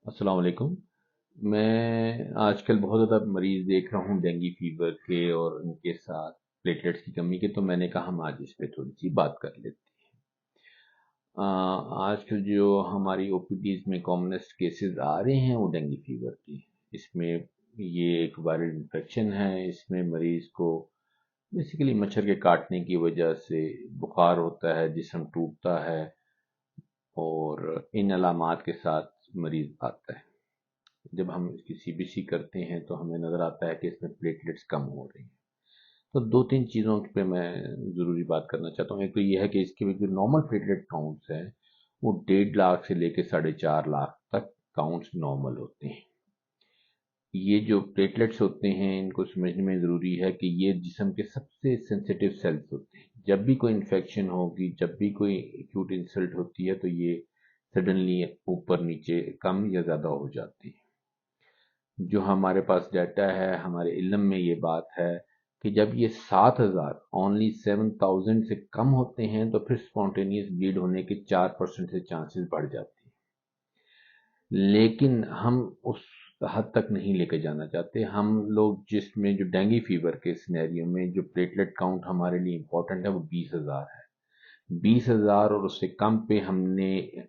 अस्सलाम वालेकुम। मैं आजकल बहुत ज़्यादा मरीज़ देख रहा हूँ डेंगू फीवर के और उनके साथ प्लेटलेट्स की कमी के, तो मैंने कहा हम आज इस पे थोड़ी-सी बात कर लेते हैं। आजकल जो हमारी ओपीडीज़ में कॉमनेस्ट केसेस आ रहे हैं वो डेंगू फीवर के। इसमें ये एक वायरल इन्फेक्शन है, इसमें मरीज़ को बेसिकली मच्छर के काटने की वजह से बुखार होता है, जिस्म टूटता है और इन अलामात के साथ मरीज़ आता है। जब हम इसकी सीबीसी करते हैं तो हमें नज़र आता है कि इसमें प्लेटलेट्स कम हो रही हैं। तो दो तीन चीज़ों पे मैं ज़रूरी बात करना चाहता हूँ। एक तो ये है कि इसके जो नॉर्मल प्लेटलेट काउंट्स हैं वो 1.5 लाख से लेकर 4.5 लाख तक काउंट्स नॉर्मल होते हैं। ये जो प्लेटलेट्स होते हैं इनको समझने में ज़रूरी है कि ये जिस्म के सबसे सेंसिटिव सेल्स होते हैं। जब भी कोई इन्फेक्शन होगी, जब भी कोई एक्यूट इंसल्ट होती है, तो ये सडनली ऊपर नीचे कम या ज़्यादा हो जाती है। जो हमारे पास डाटा है, हमारे इल्म में ये बात है कि जब ये 7,000 ओनली 7,000 से कम होते हैं तो फिर स्पॉन्टेनियस ब्लीड होने के 4% से चांसेस बढ़ जाते हैं। लेकिन हम उस हद तक नहीं लेके जाना चाहते। हम लोग जिसमें जो डेंगू फीवर के सिनेरियो में जो प्लेटलेट काउंट हमारे लिए इम्पोर्टेंट है वो 20,000 है। 20,000 और उससे कम पे हमने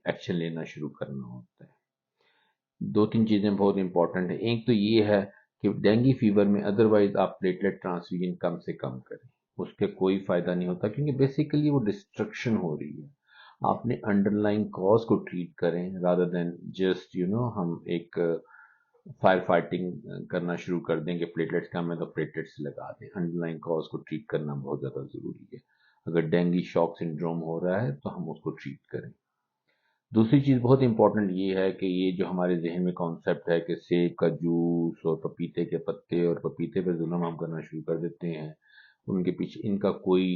एक्शन लेना शुरू करना होता है। दो तीन चीज़ें बहुत इंपॉर्टेंट है। एक तो ये है कि डेंगू फीवर में अदरवाइज आप प्लेटलेट ट्रांसफ्यूजन कम से कम करें, उसके कोई फायदा नहीं होता क्योंकि बेसिकली वो डिस्ट्रक्शन हो रही है। आपने अंडरलाइन कॉज को ट्रीट करें रादर देन जस्ट हम एक फायर फाइटिंग करना शुरू कर दें कि प्लेटलेट्स कम है तो प्लेटलेट्स लगा दें। अंडरलाइन कॉज को ट्रीट करना बहुत ज़्यादा ज़रूरी है। अगर डेंगू शॉक सिंड्रोम हो रहा है तो हम उसको ट्रीट करें। दूसरी चीज़ बहुत इंपॉर्टेंट ये है कि ये जो हमारे जहन में कॉन्सेप्ट है कि सेब का जूस और पपीते के पत्ते और पपीते पे जुल्म हम करना शुरू कर देते हैं, उनके पीछे इनका कोई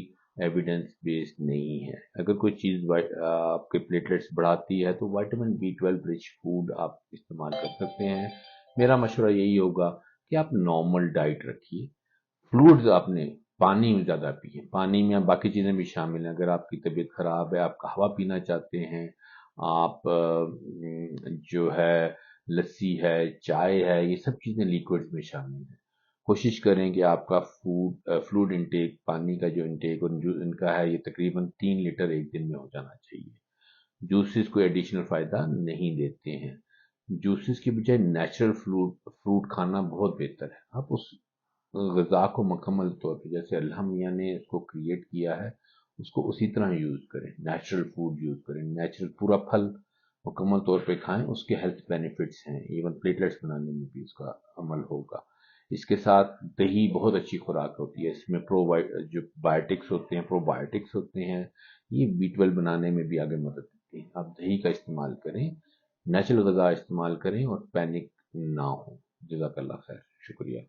एविडेंस बेस्ड नहीं है। अगर कोई चीज़ आपके प्लेटलेट्स बढ़ाती है तो विटामिन B12 रिच फूड आप इस्तेमाल कर सकते हैं। मेरा मशवरा यही होगा कि आप नॉर्मल डाइट रखिए। फ्लूइड्स आपने पानी में ज़्यादा पिए। पानी में आप बाकी चीज़ें भी शामिल हैं। अगर आपकी तबीयत ख़राब है, आप कहवा पीना चाहते हैं, आप जो है लस्सी है, चाय है, ये सब चीज़ें लिक्विड्स में शामिल हैं। कोशिश करें कि आपका फ्लूइड इंटेक, पानी का जो इंटेक और जो इनका है, ये तकरीबन 3 लीटर एक दिन में हो जाना चाहिए। जूसेस कोई एडिशनल फ़ायदा नहीं देते हैं। जूसेस की बजाय नेचुरल फ्रूट खाना बहुत बेहतर है। आप उस ग़िज़ा को मुकम्मल तौर पे जैसे अल्लाह मियाँ ने इसको क्रिएट किया है, उसको उसी तरह यूज़ करें। नेचुरल फूड यूज़ करें, नेचुरल पूरा फल मुकम्मल तौर पे खाएं, उसके हेल्थ बेनिफिट्स हैं। इवन प्लेटलेट्स बनाने में भी इसका अमल होगा। इसके साथ दही बहुत अच्छी खुराक होती है। इसमें जो बायोटिक्स होते हैं, प्रोबायोटिक्स होते हैं, ये B12 बनाने में भी आगे मदद देते हैं। आप दही का इस्तेमाल करें, नेचुरल ग़िज़ा इस्तेमाल करें और पैनिक ना हो। जज़ाकल्लाह खैर। शुक्रिया।